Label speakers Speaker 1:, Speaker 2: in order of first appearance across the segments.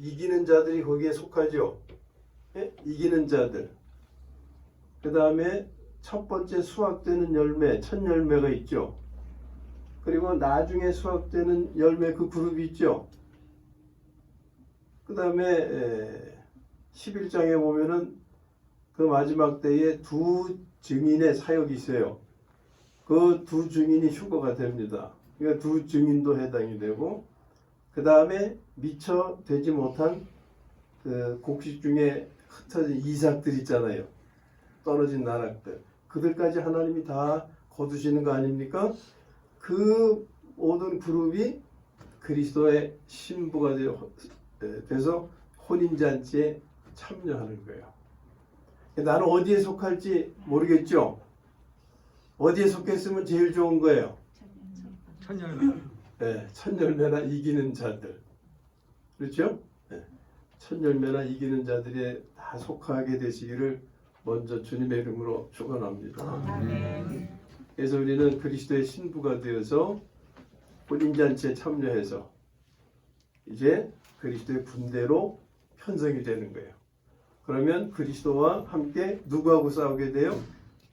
Speaker 1: 이기는 자들이 거기에 속하죠. 예? 이기는 자들. 그 다음에 첫 번째 수확되는 열매, 첫 열매가 있죠. 그리고 나중에 수확되는 열매 그 그룹이 있죠. 그 다음에 11장에 보면은 그 마지막 때에 두 증인의 사역이 있어요. 그 두 증인이 휴거가 됩니다. 그러니까 두 증인도 해당이 되고, 그 다음에 미처 되지 못한 그 곡식 중에 흩어진 이삭들 있잖아요. 떨어진 나락들. 그들까지 하나님이 다 거두시는 거 아닙니까? 그 모든 그룹이 그리스도의 신부가 돼서 혼인잔치에 참여하는 거예요. 나는 어디에 속할지 모르겠죠? 어디에 속했으면 제일 좋은 거예요?
Speaker 2: 첫 열매.
Speaker 1: 네, 첫 열매나 이기는 자들. 그렇죠? 네, 첫 열매나 이기는 자들에 다 속하게 되시기를 먼저 주님의 이름으로 축원합니다. 그래서 우리는 그리스도의 신부가 되어서 혼인잔치에 참여해서 이제 그리스도의 군대로 편성이 되는 거예요. 그러면 그리스도와 함께 누구하고 싸우게 돼요?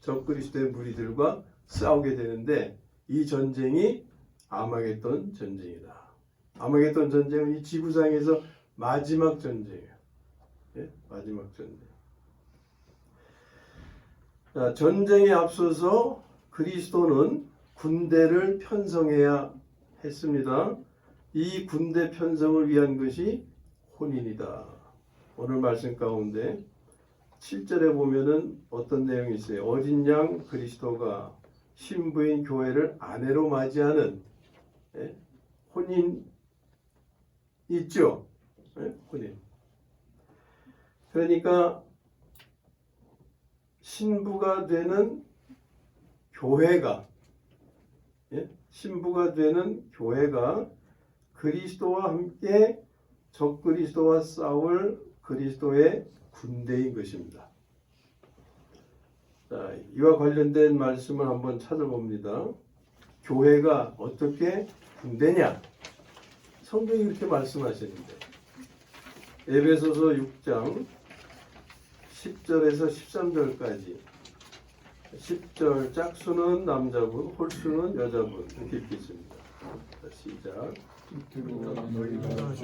Speaker 1: 적 그리스도의 무리들과 싸우게 되는데, 이 전쟁이 아마겟돈 전쟁이다. 아마겟돈 전쟁은 이 지구상에서 마지막 전쟁이에요. 예? 마지막 전쟁. 자, 전쟁에 앞서서 그리스도는 군대를 편성해야 했습니다. 이 군대 편성을 위한 것이 혼인이다. 오늘 말씀 가운데 7절에 보면은 어떤 내용이 있어요? 어린 양 그리스도가 신부인 교회를 아내로 맞이하는, 예? 혼인 있죠? 예? 혼인. 그러니까 신부가 되는 교회가, 예? 신부가 되는 교회가 그리스도와 함께 적그리스도와 싸울 그리스도의 군대인 것입니다. 자, 이와 관련된 말씀을 한번 찾아봅니다. 교회가 어떻게 군대냐? 성경이 이렇게 말씀하시는데, 에베소서 6장 10절에서 13절까지, 10절 짝수는 남자분, 홀수는 여자분, 이렇게 읽겠습니다. 자, 시작.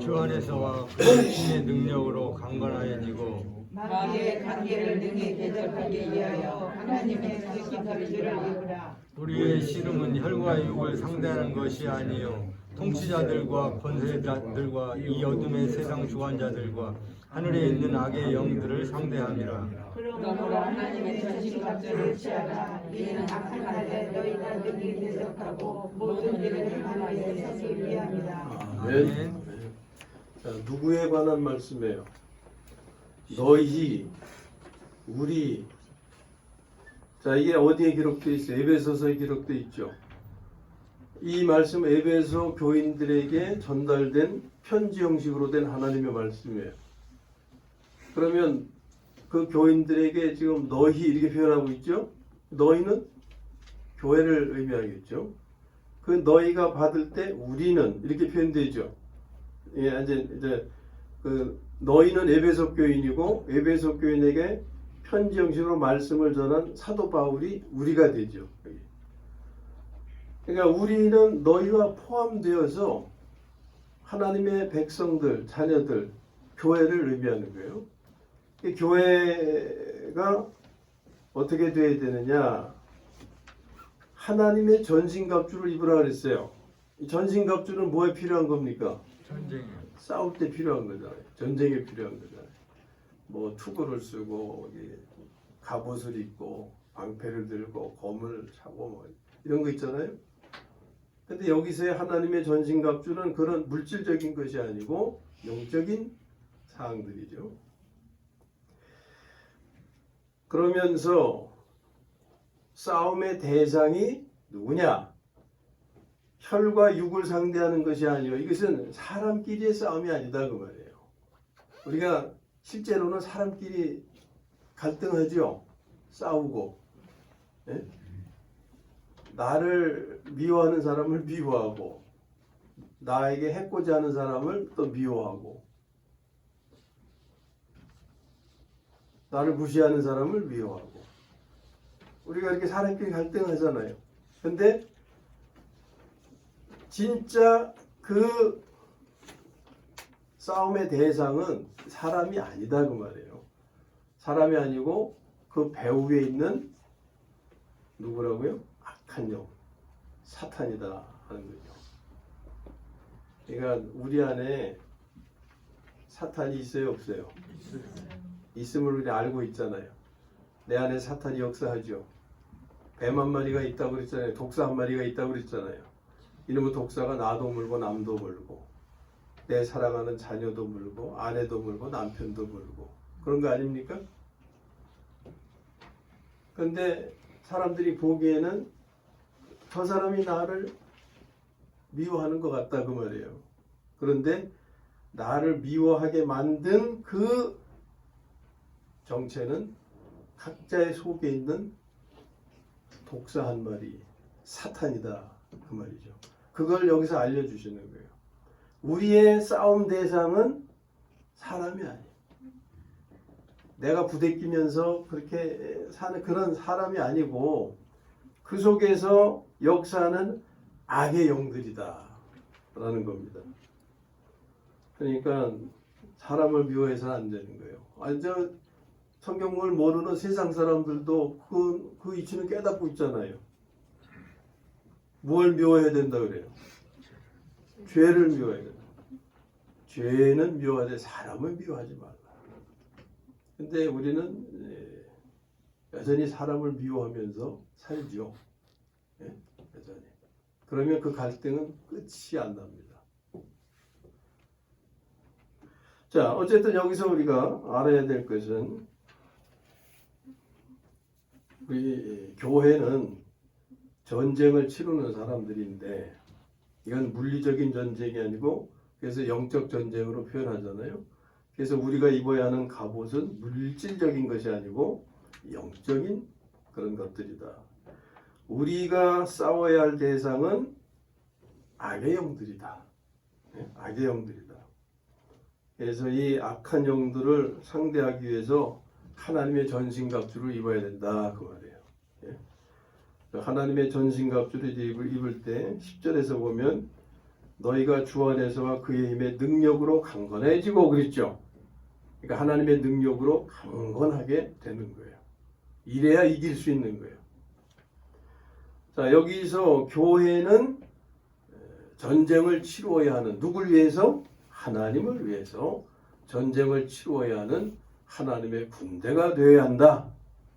Speaker 2: 주 안에서와 그리스도의 능력으로 강건하여지고
Speaker 3: 마귀의 관계를 능히 대적하기 위하여 하나님의 지식을 입으라.
Speaker 2: 우리의 씨름은 혈과 육을 상대하는 것이 아니요 통치자들과 권세자들과 이 어둠의 세상 주관자들과 하늘에 있는 악의 영들을 상대함이라.
Speaker 3: 그러므로 하나님의 전신갑주를 취하라. 이는 악한 날에 너희가 능히 대적하고 모든 일을 행하는 데 서기 위함이라.
Speaker 1: 아멘. 자, 누구에 관한 말씀이에요? 너희, 우리. 자, 이게 어디에 기록되어 있어요? 에베소서에 기록되어 있죠. 이 말씀 에베소 교인들에게 전달된 편지 형식으로 된 하나님의 말씀이에요. 그러면 그 교인들에게 지금 너희 이렇게 표현하고 있죠. 너희는 교회를 의미하겠죠. 그 너희가 받을 때 우리는 이렇게 표현되죠. 예, 이제 그 너희는 에베소 교인이고 에베소 교인에게 편지 형식으로 말씀을 전한 사도 바울이 우리가 되죠. 그러니까 우리는 너희와 포함되어서 하나님의 백성들, 자녀들, 교회를 의미하는 거예요. 이 교회가 어떻게 되어야 되느냐? 하나님의 전신갑주를 입으라 그랬어요. 이 전신갑주는 뭐에 필요한 겁니까?
Speaker 2: 전쟁에.
Speaker 1: 싸울 때 필요한 거잖아요. 전쟁에 필요한 거잖아요. 뭐 투구를 쓰고 갑옷을 입고 방패를 들고 검을 차고 뭐 이런 거 있잖아요. 근데 여기서의 하나님의 전신갑주는 그런 물질적인 것이 아니고 영적인 사항들이죠. 그러면서 싸움의 대상이 누구냐? 혈과 육을 상대하는 것이 아니요. 이것은 사람끼리의 싸움이 아니다 그 말이에요. 우리가 실제로는 사람끼리 갈등하죠. 싸우고. 예? 나를 미워하는 사람을 미워하고 나에게 해코지 하는 사람을 또 미워하고 나를 무시하는 사람을 미워하고. 우리가 이렇게 사람끼리 갈등하잖아요. 근데 진짜 그 싸움의 대상은 사람이 아니다 그 말이에요. 사람이 아니고 그 배후 위에 있는 누구라고요? 악한 영, 사탄이다 하는 거죠. 그러니까 우리 안에 사탄이 있어요, 없어요? 있음을 우리 알고 있잖아요. 내 안에 사탄이 역사하죠. 뱀 한 마리가 있다고 그랬잖아요. 독사 한 마리가 있다고 그랬잖아요. 이놈의 독사가 나도 물고 남도 물고 내 사랑하는 자녀도 물고 아내도 물고 남편도 물고 그런 거 아닙니까? 그런데 사람들이 보기에는 저 사람이 나를 미워하는 것 같다 그 말이에요. 그런데 나를 미워하게 만든 그 정체는 각자의 속에 있는 독사 한 마리, 사탄이다 그 말이죠. 그걸 여기서 알려주시는 거예요. 우리의 싸움 대상은 사람이 아니에요. 내가 부대끼면서 그렇게 사는 그런 사람이 아니고 그 속에서 역사하는 악의 영들이다 라는 겁니다. 그러니까 사람을 미워해서는 안 되는 거예요. 저 성경을 모르는 세상 사람들도 그 이치는 깨닫고 있잖아요. 뭘 미워해야 된다 그래요? 죄를 미워해야 된다. 죄는 미워하되 사람을 미워하지 말라. 근데 우리는 여전히 사람을 미워하면서 살죠. 여전히. 그러면 그 갈등은 끝이 안 납니다. 자, 어쨌든 여기서 우리가 알아야 될 것은 우리 교회는 전쟁을 치르는 사람들인데 이건 물리적인 전쟁이 아니고 그래서 영적 전쟁으로 표현하잖아요. 그래서 우리가 입어야 하는 갑옷은 물질적인 것이 아니고 영적인 그런 것들이다. 우리가 싸워야 할 대상은 악의 영들이다. 악의 영들이다. 그래서 이 악한 영들을 상대하기 위해서 하나님의 전신갑주를 입어야 된다 그 말이에요. 하나님의 전신갑주를 입을 때 10절에서 보면 너희가 주 안에서와 그의 힘의 능력으로 강건해지고 그랬죠. 그러니까 하나님의 능력으로 강건하게 되는 거예요. 이래야 이길 수 있는 거예요. 자, 여기서 교회는 전쟁을 치루어야 하는 누굴 위해서? 하나님을 위해서 전쟁을 치루어야 하는 하나님의 군대가 되어야 한다.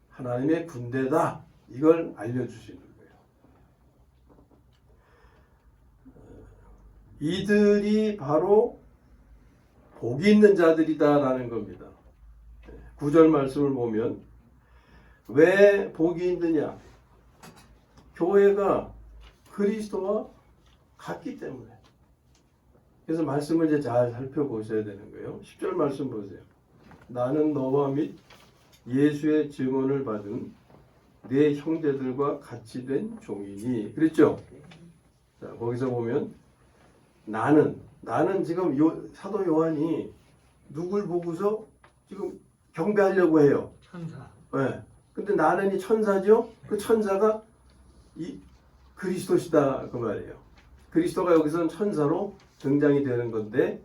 Speaker 1: 하나님의 군대다. 이걸 알려주시는 거예요. 이들이 바로 복이 있는 자들이다라는 겁니다. 9절 말씀을 보면 왜 복이 있느냐? 교회가 그리스도와 같기 때문에. 그래서 말씀을 이제 잘 살펴보셔야 되는 거예요. 10절 말씀 보세요. 나는 너와 및 예수의 증언을 받은 내 형제들과 같이 된 종이니. 그랬죠? 자, 거기서 보면 나는 지금 사도 요한이 누굴 보고서 지금 경배하려고 해요.
Speaker 2: 천사.
Speaker 1: 네. 근데 나는 이 천사죠? 그 천사가 이 그리스도시다 그 말이에요. 그리스도가 여기서는 천사로 등장이 되는 건데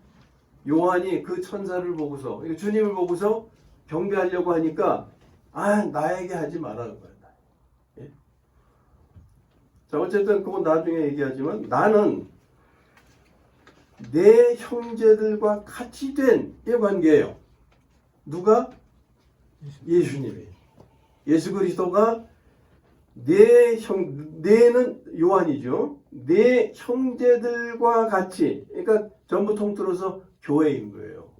Speaker 1: 요한이 그 천사를 보고서 주님을 보고서 경배하려고 하니까 나에게 하지 말라는 거야. 예? 자, 어쨌든 그건 나중에 얘기하지만 나는 내 형제들과 같이 된 이 관계예요. 누가? 예수님이. 예수 그리스도가 내는 요한이죠. 내 형제들과 같이, 그러니까 전부 통틀어서 교회인 거예요.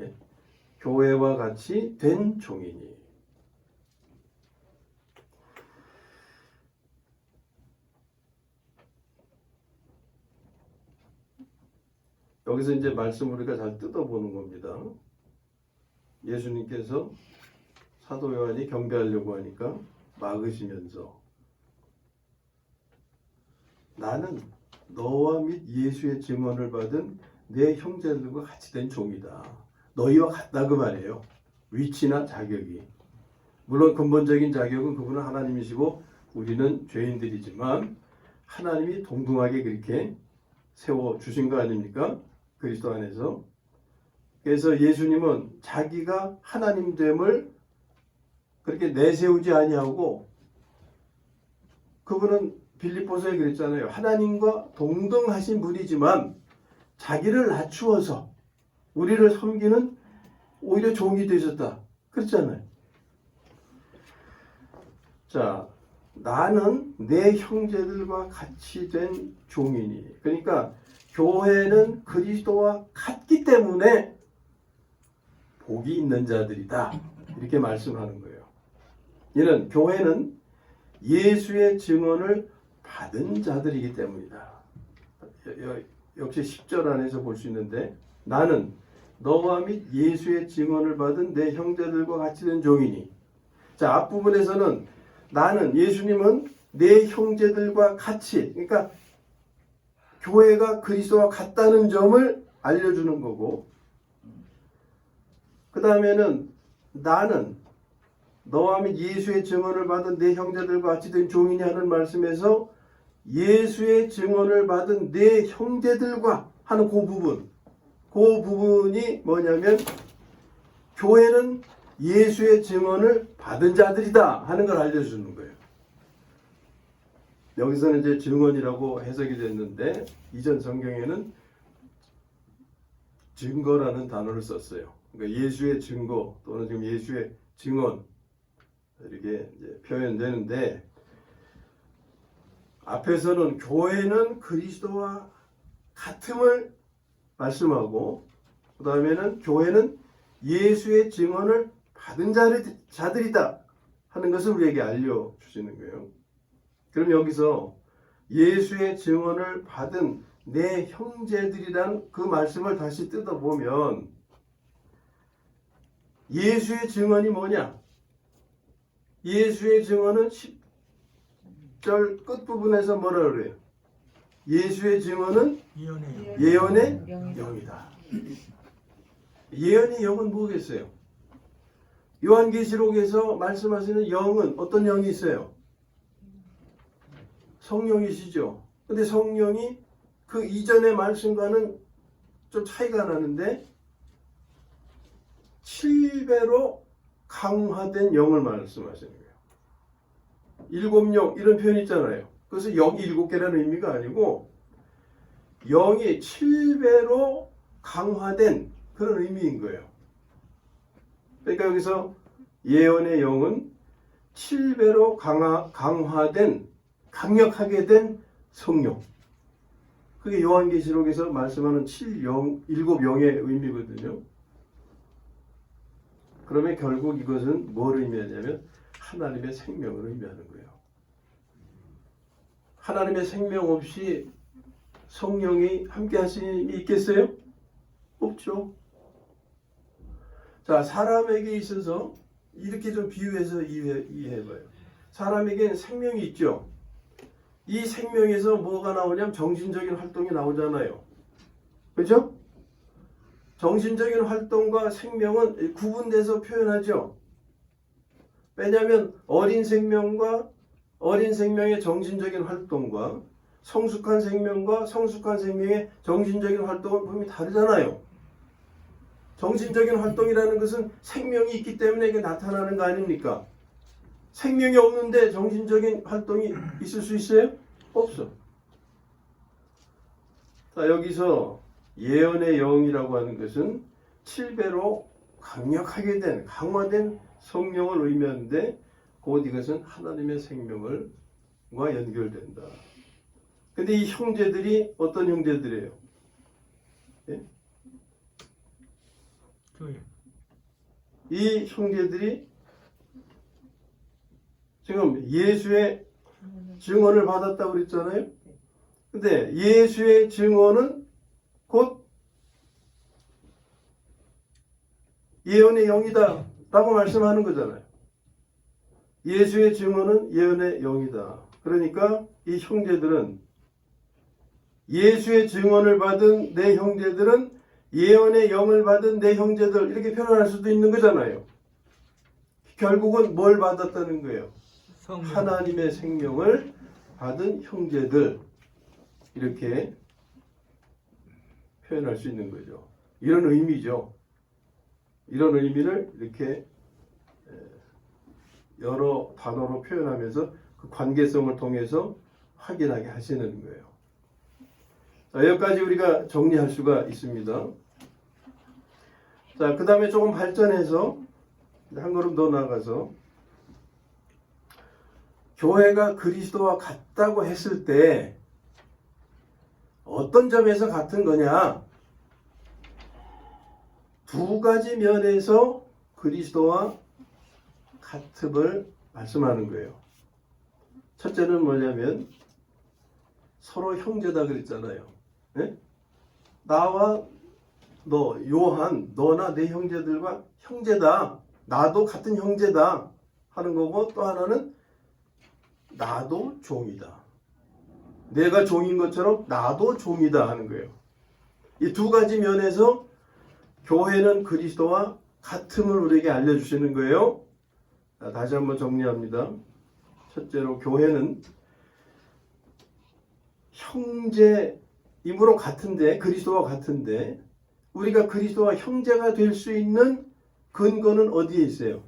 Speaker 1: 예? 교회와 같이 된 종이니. 여기서 이제 말씀 우리가 잘 뜯어보는 겁니다. 예수님께서 사도 요한이 경배하려고 하니까 막으시면서 나는 너와 및 예수의 증언을 받은 내 형제들과 같이 된 종이다. 너희와 같다 그 말이에요. 위치나 자격이. 물론 근본적인 자격은 그분은 하나님이시고 우리는 죄인들이지만 하나님이 동등하게 그렇게 세워주신 거 아닙니까? 그리스도 안에서. 그래서 예수님은 자기가 하나님됨을 그렇게 내세우지 아니하고 그분은 빌립보서에 그랬잖아요. 하나님과 동등하신 분이지만 자기를 낮추어서 우리를 섬기는 오히려 종이 되셨다. 그렇잖아요. 자, 나는 내 형제들과 같이 된 종이니. 그러니까 교회는 그리스도와 같기 때문에 복이 있는 자들이다. 이렇게 말씀하는 거예요. 이는 교회는 예수의 증언을 받은 자들이기 때문이다. 역시 10절 안에서 볼 수 있는데 나는 너와 및 예수의 증언을 받은 내 형제들과 같이 된 종이니. 자, 앞부분에서는 나는, 예수님은 내 형제들과 같이, 그러니까 교회가 그리스도와 같다는 점을 알려주는 거고, 그 다음에는 나는 너와 및 예수의 증언을 받은 내 형제들과 같이 된 종이니 하는 말씀에서 예수의 증언을 받은 내 형제들과 하는 그 부분이 뭐냐면 교회는 예수의 증언을 받은 자들이다 하는 걸 알려주는 거예요. 여기서는 이제 증언이라고 해석이 됐는데 이전 성경에는 증거라는 단어를 썼어요. 그러니까 예수의 증거 또는 지금 예수의 증언 이렇게 이제 표현되는데 앞에서는 교회는 그리스도와 같음을 말씀하고 그 다음에는 교회는 예수의 증언을 받은 자들이다 하는 것을 우리에게 알려주시는 거예요. 그럼 여기서 예수의 증언을 받은 내 형제들이란 그 말씀을 다시 뜯어보면 예수의 증언이 뭐냐? 예수의 증언은 10절 끝부분에서 뭐라 그래요? 예수의 증언은 예언의 영이다. 예언의 영은 뭐겠어요? 요한계시록에서 말씀하시는 영은 어떤 영이 있어요? 성령이시죠. 근데 성령이 그 이전의 말씀과는 좀 차이가 나는데 7배로 강화된 영을 말씀하시는 거예요. 7영 이런 표현 있잖아요. 그래서 영이 7개라는 의미가 아니고 영이 7배로 강화된 그런 의미인 거예요. 그러니까 여기서 예언의 영은 7배로 강화된 강력하게 된 성령. 그게 요한계시록에서 말씀하는 7영의 의미거든요. 그러면 결국 이것은 뭘 의미하냐면 하나님의 생명을 의미하는 거예요. 하나님의 생명 없이 성령이 함께 하심이 있겠어요? 없죠. 자, 사람에게 있어서 이렇게 좀 비유해서 이해해봐요. 사람에게는 생명이 있죠. 이 생명에서 뭐가 나오냐면 정신적인 활동이 나오잖아요. 그렇죠? 정신적인 활동과 생명은 구분돼서 표현하죠. 왜냐하면 어린 생명의 정신적인 활동과 성숙한 생명과 성숙한 생명의 정신적인 활동은 분명히 다르잖아요. 정신적인 활동이라는 것은 생명이 있기 때문에 이게 나타나는 거 아닙니까? 생명이 없는데 정신적인 활동이 있을 수 있어요? 없어. 자, 여기서 예언의 영이라고 하는 것은 7배로 강력하게 된, 강화된 성령을 의미하는데 곧 이것은 하나님의 생명과 연결된다. 근데 이 형제들이 어떤 형제들이에요? 예? 이 형제들이 지금 예수의 증언을 받았다고 그랬잖아요. 근데 예수의 증언은 곧 예언의 영이다 라고 말씀하는 거잖아요. 예수의 증언은 예언의 영이다. 그러니까 이 형제들은 예수의 증언을 받은 내 형제들은 예언의 영을 받은 내 형제들 이렇게 표현할 수도 있는 거잖아요. 결국은 뭘 받았다는 거예요?
Speaker 2: 성령.
Speaker 1: 하나님의 생명을 받은 형제들, 이렇게 표현할 수 있는 거죠. 이런 의미죠. 이런 의미를 이렇게 여러 단어로 표현하면서 그 관계성을 통해서 확인하게 하시는 거예요. 자, 여기까지 우리가 정리할 수가 있습니다. 자, 그 다음에 조금 발전해서 한 걸음 더 나아가서 교회가 그리스도와 같다고 했을 때 어떤 점에서 같은 거냐? 두 가지 면에서 그리스도와 같음을 말씀하는 거예요. 첫째는 뭐냐면 서로 형제다 그랬잖아요. 네? 나와 너, 요한, 너나 내 형제들과 형제다. 나도 같은 형제다 하는 거고, 또 하나는 나도 종이다. 내가 종인 것처럼 나도 종이다 하는 거예요. 이 두 가지 면에서 교회는 그리스도와 같음을 우리에게 알려주시는 거예요. 자, 다시 한번 정리합니다. 첫째로 교회는 형제이므로 같은데, 그리스도와 같은데, 우리가 그리스도와 형제가 될 수 있는 근거는 어디에 있어요?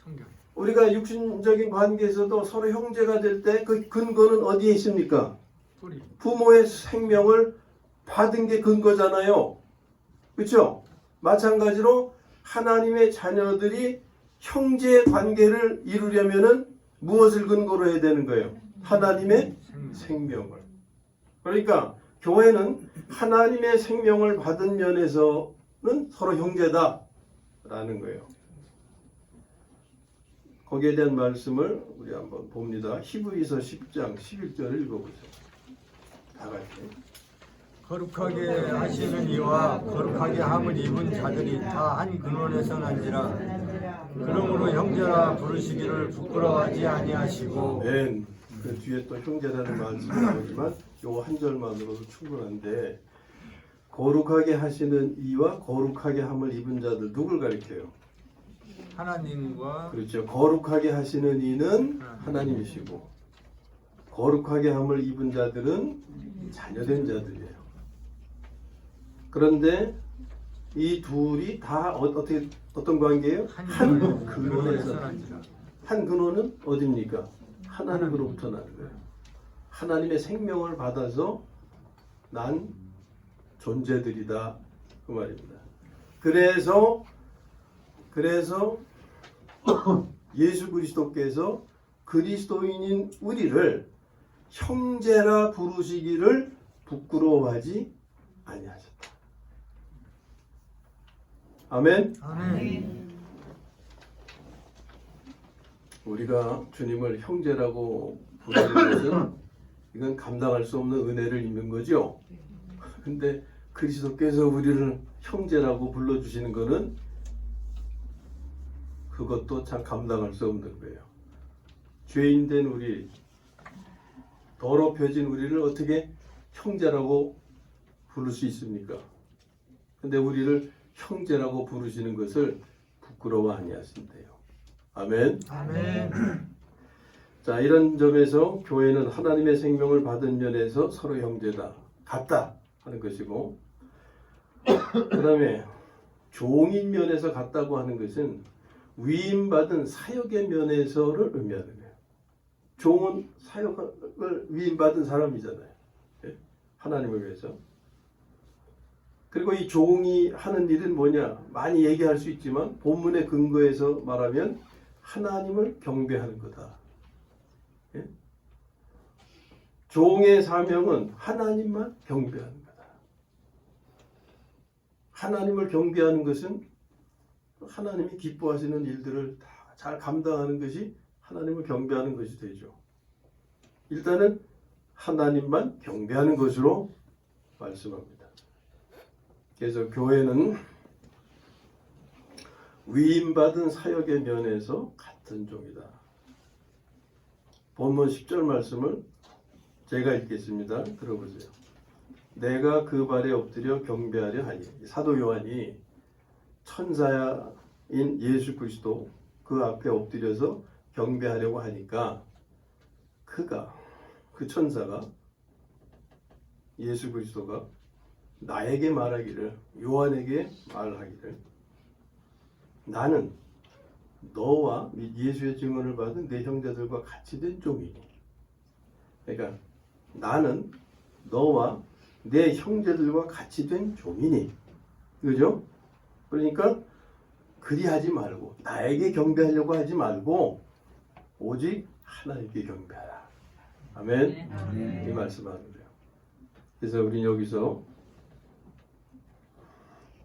Speaker 2: 성경.
Speaker 1: 우리가 육신적인 관계에서도 서로 형제가 될 때 그 근거는 어디에 있습니까?
Speaker 2: 뿌리.
Speaker 1: 부모의 생명을 받은 게 근거잖아요. 그렇죠? 마찬가지로 하나님의 자녀들이 형제 관계를 이루려면은 무엇을 근거로 해야 되는 거예요? 하나님의 생명을. 그러니까 교회는 하나님의 생명을 받은 면에서는 서로 형제다라는 거예요. 거기에 대한 말씀을 우리 한번 봅니다. 히브리서 10장 11절을 읽어보세요. 다 같이.
Speaker 2: 거룩하게 하시는 이와 거룩하게 함을 입은 자들이 다 한 근원에서 난지라. 그러므로 형제라 부르시기를 부끄러워하지 아니하시고.
Speaker 1: 맨, 그 뒤에 또 형제라는 말씀이 나오지만 요 한 절만으로도 충분한데, 거룩하게 하시는 이와 거룩하게 함을 입은 자들, 누굴 가리켜요?
Speaker 2: 하나님과.
Speaker 1: 그렇죠. 거룩하게 하시는 이는 하나님이시고, 거룩하게 함을 입은 자들은 자녀된 자들이에요. 그런데 이 둘이 다 어떤 관계예요? 한 근원에서.
Speaker 2: 난지라.
Speaker 1: 한 근원은 어디입니까? 하나님으로부터 나는 거예요. 하나님의 생명을 받아서 난 존재들이다, 그 말입니다. 그래서 예수 그리스도께서 그리스도인인 우리를 형제라 부르시기를 부끄러워하지 아니하셨다. 아멘.
Speaker 2: 아멘.
Speaker 1: 우리가 주님을 형제라고 부르는 것은 이건 감당할 수 없는 은혜를 입는 거죠. 근데 그리스도께서 우리를 형제라고 불러주시는 것은 그것도 참 감당할 수 없는 거예요. 죄인된 우리, 더럽혀진 우리를 어떻게 형제라고 부를 수 있습니까? 근데 우리를 형제라고 부르시는 것을 부끄러워 아니하신대요. 아멘.
Speaker 2: 아멘.
Speaker 1: 자, 이런 점에서 교회는 하나님의 생명을 받은 면에서 서로 형제다, 같다 하는 것이고, 그 다음에 종인 면에서 같다고 하는 것은 위임받은 사역의 면에서를 의미하는 거예요. 종은 사역을 위임받은 사람이잖아요. 하나님을 위해서. 그리고 이 종이 하는 일은 뭐냐? 많이 얘기할 수 있지만 본문의 근거에서 말하면 하나님을 경배하는 거다. 종의 사명은 하나님만 경배하는 거다. 하나님을 경배하는 것은 하나님이 기뻐하시는 일들을 다 잘 감당하는 것이 하나님을 경배하는 것이 되죠. 일단은 하나님만 경배하는 것으로 말씀합니다. 그래서 교회는 위임받은 사역의 면에서 같은 종이다. 본문 10절 말씀을 제가 읽겠습니다. 들어보세요. 내가 그 발에 엎드려 경배하려 하니. 사도 요한이 천사인 예수 그리스도 그 그 앞에 엎드려서 경배하려고 하니까 그 천사가 예수 그리스도가 나에게 말하기를, 요한에게 말하기를, 나는 너와 및 예수의 증언을 받은 내 형제들과 같이 된 종이니. 그러니까 나는 너와 내 형제들과 같이 된 종이니. 그죠? 그러니까 그리하지 말고, 나에게 경배하려고 하지 말고 오직 하나님께 경배하라. 아멘. 이 말씀하는 거예요. 그래서 우리는 여기서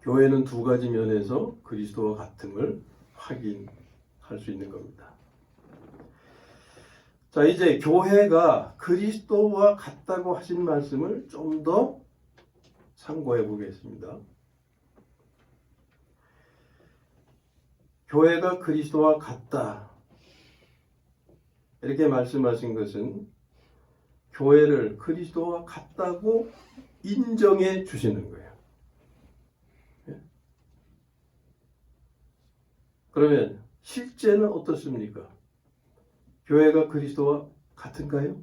Speaker 1: 교회는 두 가지 면에서 그리스도와 같음을 확인할 수 있는 겁니다. 자, 이제 교회가 그리스도와 같다고 하신 말씀을 좀 더 상고해 보겠습니다. 교회가 그리스도와 같다, 이렇게 말씀하신 것은 교회를 그리스도와 같다고 인정해 주시는 거예요. 그러면 실제는 어떻습니까? 교회가 그리스도와 같은가요?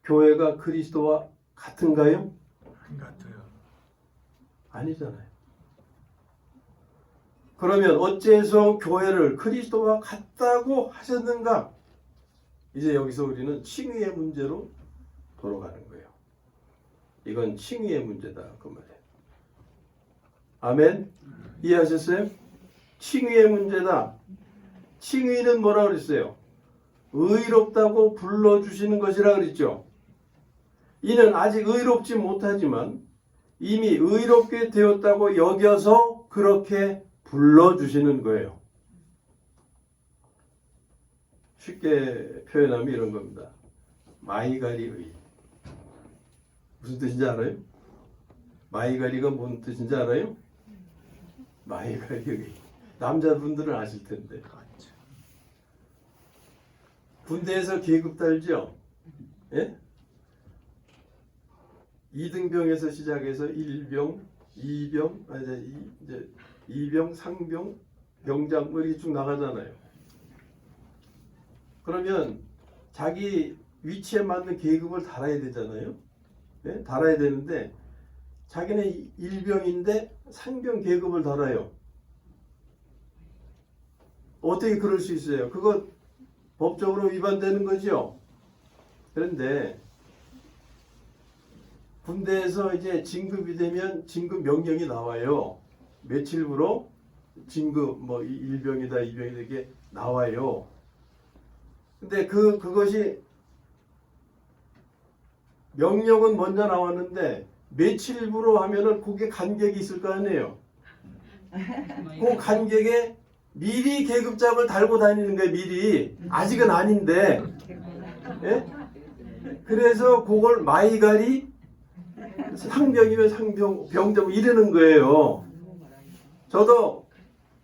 Speaker 1: 교회가 그리스도와 같은가요?
Speaker 2: 안 같아요.
Speaker 1: 아니잖아요. 그러면 어째서 교회를 그리스도와 같다고 하셨는가? 이제 여기서 우리는 칭의의 문제로 돌아가는 거예요. 이건 칭의의 문제다, 그 말이에요. 아멘? 이해하셨어요? 칭의의 문제다. 칭의는 뭐라 그랬어요? 의롭다고 불러주시는 것이라 그랬죠. 이는 아직 의롭지 못하지만 이미 의롭게 되었다고 여겨서 그렇게 불러주시는 거예요. 쉽게 표현하면 이런 겁니다. 마이가리 의. 무슨 뜻인지 알아요? 마이가리가 뭔 뜻인지 알아요? 마이가리 의. 남자분들은 아실 텐데. 군대에서 계급 달죠? 예? 2등병에서 시작해서 1병, 2병, 이제 2병, 상병, 병장 뭐 이렇게 쭉 나가잖아요. 그러면 자기 위치에 맞는 계급을 달아야 되잖아요. 예? 달아야 되는데 자기는 1병인데 상병 계급을 달아요. 어떻게 그럴 수 있어요? 그거 법적으로 위반되는 거죠. 그런데 군대에서 이제 진급이 되면 진급 명령이 나와요. 며칠부로 진급 뭐 1병이다 2병이다 이게 나와요. 근데 그것이 명령은 먼저 나왔는데 며칠부로 하면은 그게 간격이 있을 거 아니에요. 그 간격에 미리 계급장을 달고 다니는 거예요. 미리. 아직은 아닌데. 예? 그래서 그걸 마이가리 상병이면 상병, 병장 이러는 거예요. 저도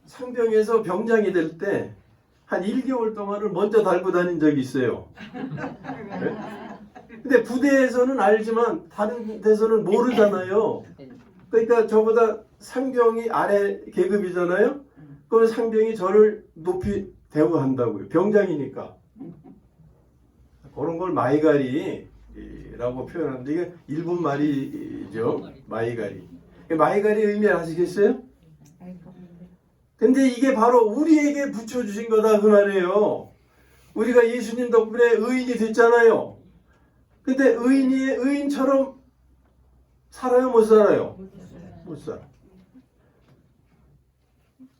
Speaker 1: 상병에서 병장이 될 때 한 1개월 동안을 먼저 달고 다닌 적이 있어요. 네? 근데 부대에서는 알지만 다른 데서는 모르잖아요. 그러니까 저보다 상병이 아래 계급이잖아요. 그럼 상병이 저를 높이 대우한다고요. 병장이니까. 그런 걸 마이가리라고 표현하는데 이게 일본 말이죠. 마이가리. 마이가리 의미 아시겠어요? 근데 이게 바로 우리에게 붙여주신 거다 그 말이에요. 우리가 예수님 덕분에 의인이 됐잖아요. 근데 의인처럼 살아요? 못 살아요? 못 살아.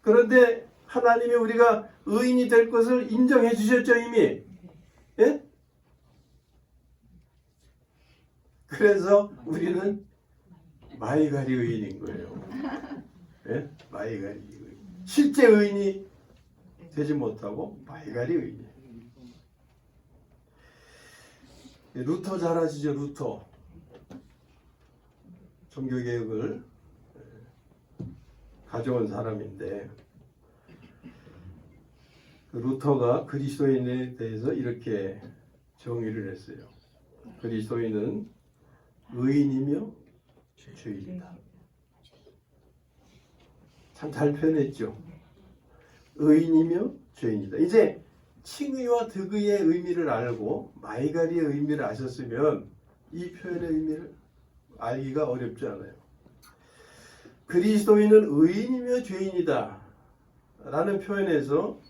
Speaker 1: 그런데 하나님이 우리가 의인이 될 것을 인정해 주셨죠 이미. 예? 그래서 우리는 마이가리 의인인 거예요. 예? 마이가리 의인. 실제 의인이 되지 못하고 마이가리 의인이에요. 루터 잘 아시죠? 루터. 종교개혁을 가져온 사람인데 루터가 그리스도인에 대해서 이렇게 정의를 했어요. 그리스도인은 의인이며 죄인이다. 참 잘 표현했죠. 의인이며 죄인이다. 이제 칭의와 득의의 의미를 알고 마이가리의 의미를 아셨으면 이 표현의 의미를 알기가 어렵지 않아요. 그리스도인은 의인이며 죄인이다 라는 표현에서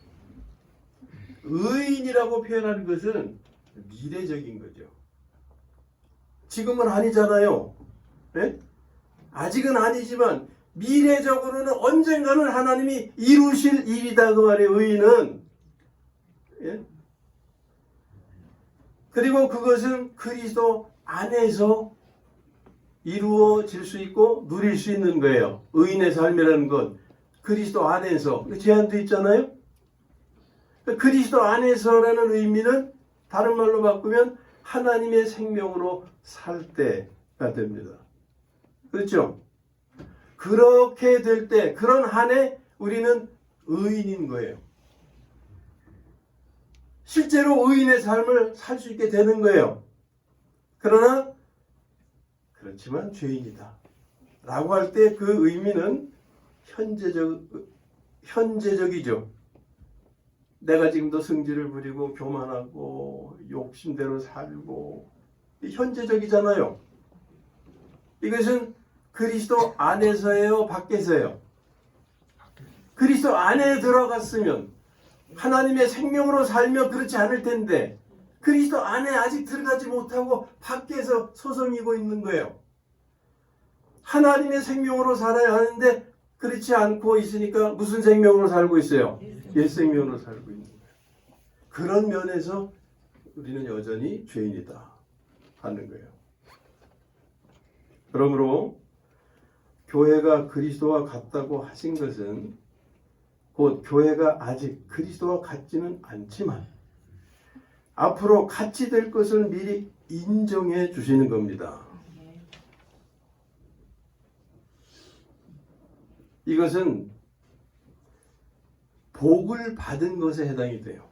Speaker 1: 의인이라고 표현하는 것은 미래적인 거죠. 지금은 아니잖아요. 네? 아직은 아니지만 미래적으로는 언젠가는 하나님이 이루실 일이다 그 말이에요. 의인은. 예? 그리고 그것은 그리스도 안에서 이루어질 수 있고 누릴 수 있는 거예요. 의인의 삶이라는 건 그리스도 안에서 제한도 있잖아요. 그리스도 안에서라는 의미는 다른 말로 바꾸면 하나님의 생명으로 살 때가 됩니다. 그렇죠? 그렇게 될 때 그런 한에 우리는 의인인 거예요. 실제로 의인의 삶을 살 수 있게 되는 거예요. 그러나 그렇지만 죄인이다 라고 할 때 그 의미는 현재적이죠. 내가 지금도 승질을 부리고 교만하고 욕심대로 살고 현재적이잖아요. 이것은 그리스도 안에서예요, 밖에서예요? 그리스도 안에 들어갔으면 하나님의 생명으로 살며 그렇지 않을 텐데 그리스도 안에 아직 들어가지 못하고 밖에서 소송이고 있는 거예요. 하나님의 생명으로 살아야 하는데 그렇지 않고 있으니까 무슨 생명으로 살고 있어요? 옛 생명으로 살고 있는 거예요. 그런 면에서 우리는 여전히 죄인이다 하는 거예요. 그러므로 교회가 그리스도와 같다고 하신 것은 곧 교회가 아직 그리스도와 같지는 않지만 앞으로 같이 될 것을 미리 인정해 주시는 겁니다. 이것은 복을 받은 것에 해당이 돼요.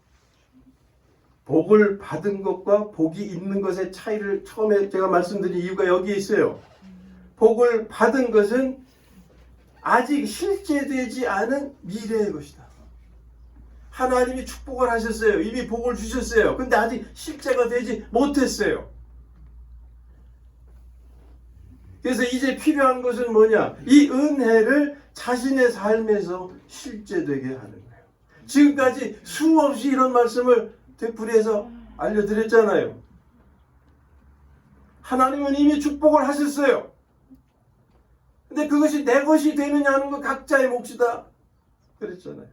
Speaker 1: 복을 받은 것과 복이 있는 것의 차이를 처음에 제가 말씀드린 이유가 여기에 있어요. 복을 받은 것은 아직 실제되지 않은 미래의 것이다. 하나님이 축복을 하셨어요. 이미 복을 주셨어요. 근데 아직 실제가 되지 못했어요. 그래서 이제 필요한 것은 뭐냐? 이 은혜를 자신의 삶에서 실제되게 하는 거예요. 지금까지 수없이 이런 말씀을 되풀이해서 알려드렸잖아요. 하나님은 이미 축복을 하셨어요. 근데 그것이 내 것이 되느냐 하는 건 각자의 몫이다 그랬잖아요.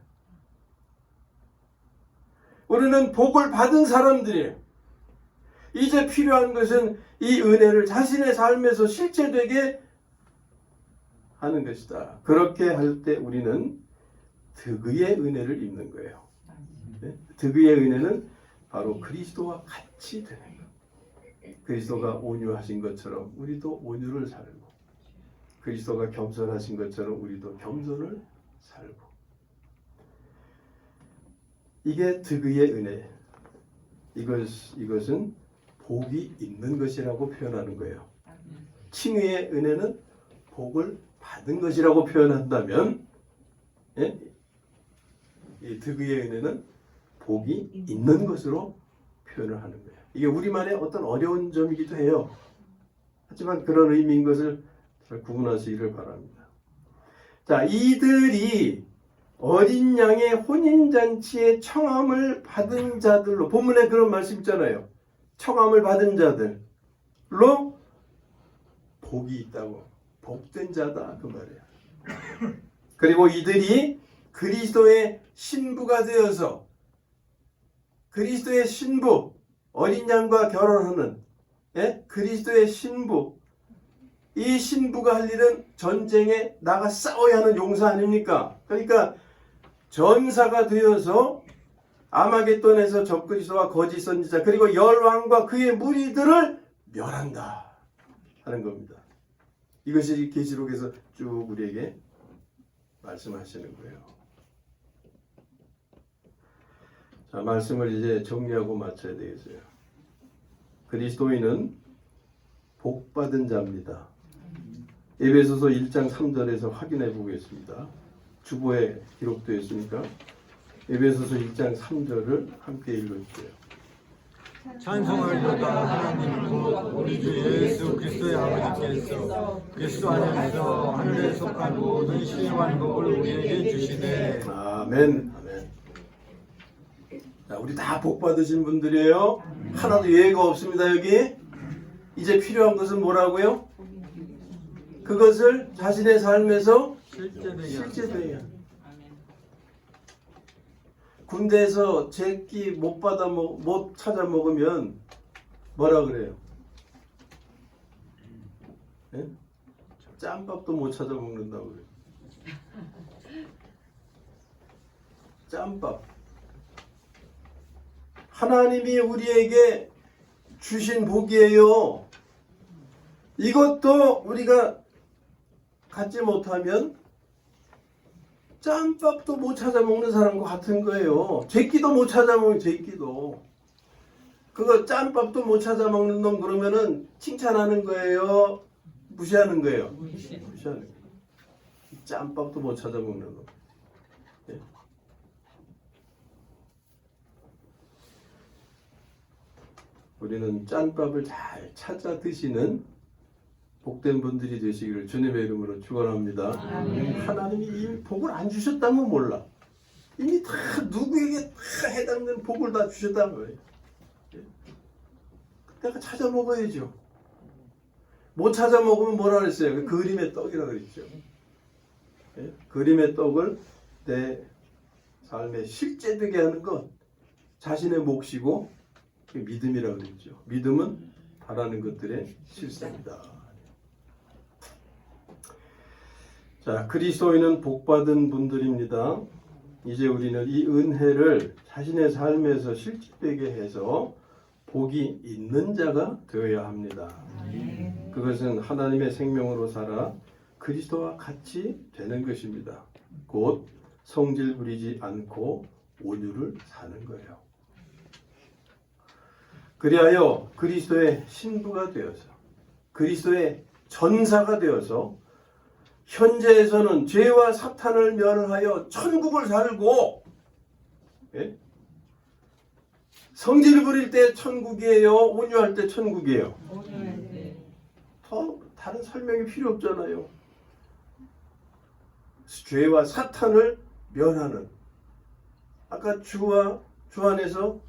Speaker 1: 우리는 복을 받은 사람들이에요. 이제 필요한 것은 이 은혜를 자신의 삶에서 실체되게 하는 것이다. 그렇게 할 때 우리는 득의의 은혜를 입는 거예요. 네? 득의의 은혜는 바로 그리스도와 같이 되는 것. 그리스도가 온유하신 것처럼 우리도 온유를 살고 그리스도가 겸손하신 것처럼 우리도 겸손을 살고 이게 득의의 은혜. 이것은 복이 있는 것이라고 표현하는 거예요. 칭의의 은혜는 복을 받은 것이라고 표현한다면 예? 이 득의의 은혜는 복이 있는 것으로 표현을 하는 거예요. 이게 우리만의 어떤 어려운 점이기도 해요. 하지만 그런 의미인 것을 잘 구분하시기를 바랍니다. 자, 이들이 어린 양의 혼인잔치에 청함을 받은 자들로 본문에 그런 말씀 있잖아요. 청함을 받은 자들로 복이 있다고. 복된 자다 그 말이에요. 그리고 이들이 그리스도의 신부가 되어서 그리스도의 신부 어린 양과 결혼하는 그리스도의 신부 이 신부가 할 일은 전쟁에 나가 싸워야 하는 용사 아닙니까? 그러니까 전사가 되어서 아마겟돈에서 적그리스도와 거짓 선지자 그리고 열왕과 그의 무리들을 멸한다 하는 겁니다. 이것이 계시록에서 쭉 우리에게 말씀하시는 거예요. 자, 말씀을 이제 정리하고 마쳐야 되겠어요. 그리스도인은 복받은 자입니다. 에베소서 1장 3절에서 확인해 보겠습니다. 주보에 기록되어 있으니까 에베소서 1장 3절을 함께 읽어주세요.
Speaker 2: 찬송하리로다. 하나님 곧 우리 주 예수 그리스도의 아버지께서 그리스도 안에서 하늘에 속한 모든 신령한 복을 우리에게 주시되.
Speaker 1: 아멘. 아멘. 자, 우리 다 복 받으신 분들이에요. 하나도 예외가 없습니다. 여기 이제 필요한 것은 뭐라고요? 그것을 자신의 삶에서 실제되게 하는. 군대에서 제끼 못 찾아 먹으면 뭐라 그래요? 예? 짬밥도 못 찾아 먹는다고 그래요. 짬밥. 하나님이 우리에게 주신 복이에요. 이것도 우리가 갖지 못하면 짬밥도 못 찾아 먹는 사람과 같은 거예요. 제끼도 못 찾아 먹는 제끼도. 그거 짬밥도 못 찾아 먹는 놈 그러면은 칭찬하는 거예요? 무시하는 거예요? 무시하는 거예요. 짬밥도 못 찾아 먹는 놈. 예. 우리는 짬밥을 잘 찾아 드시는 복된 분들이 되시기를 주님의 이름으로 축원합니다. 하나님이 이 복을 안 주셨다면 몰라. 이미 다 누구에게 다 해당되는 복을 다 주셨다는 거예요. 내가 찾아 먹어야죠. 못 찾아 먹으면 뭐라 그랬어요? 그림의 떡이라 그랬죠. 예? 그림의 떡을 내 삶에 실제되게 하는 것 자신의 몫이고 믿음이라 그랬죠. 믿음은 바라는 것들의 실상이다. 자, 그리스도인은 복받은 분들입니다. 이제 우리는 이 은혜를 자신의 삶에서 실제되게 해서 복이 있는 자가 되어야 합니다. 그것은 하나님의 생명으로 살아 그리스도와 같이 되는 것입니다. 곧 성질 부리지 않고 온유를 사는 거예요. 그리하여 그리스도의 신부가 되어서 그리스도의 전사가 되어서 현재에서는 죄와 사탄을 멸하여 천국을 살고, 예? 성질 부릴 때 천국이에요? 온유할 때 천국이에요? 더 다른 설명이 필요 없잖아요. 죄와 사탄을 멸하는. 아까 주와 주 안에서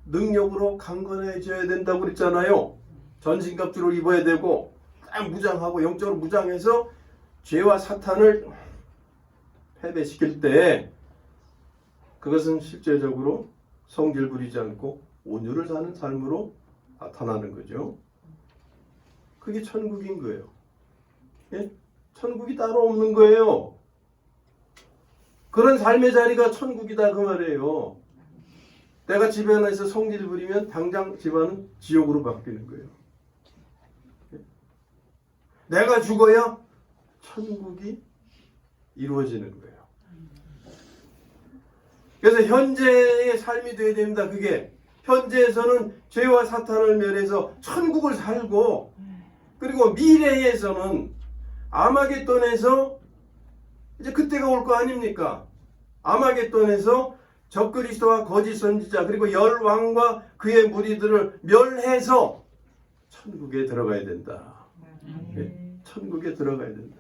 Speaker 1: 능력으로 강건해져야 된다고 그랬잖아요. 전신갑주를 입어야 되고 딱 무장하고 영적으로 무장해서 죄와 사탄을 패배시킬 때 그것은 실제적으로 성질 부리지 않고 온유를 사는 삶으로 나타나는 거죠. 그게 천국인 거예요. 예? 천국이 따로 없는 거예요. 그런 삶의 자리가 천국이다 그 말이에요. 내가 집안에서 성질 부리면 당장 집안은 지옥으로 바뀌는 거예요. 예? 내가 죽어야 천국이 이루어지는 거예요. 그래서 현재의 삶이 되어야 됩니다. 그게 현재에서는 죄와 사탄을 멸해서 천국을 살고 그리고 미래에서는 아마겟돈에서 이제 그때가 올 거 아닙니까? 아마겟돈에서 적그리스도와 거짓 선지자 그리고 열 왕과 그의 무리들을 멸해서 천국에 들어가야 된다. 네? 천국에 들어가야 된다.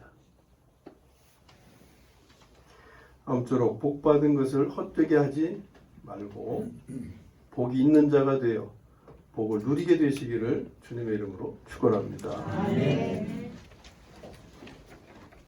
Speaker 1: 아무쪼록 복받은 것을 헛되게 하지 말고 복이 있는 자가 되어 복을 누리게 되시기를 주님의 이름으로 축원합니다.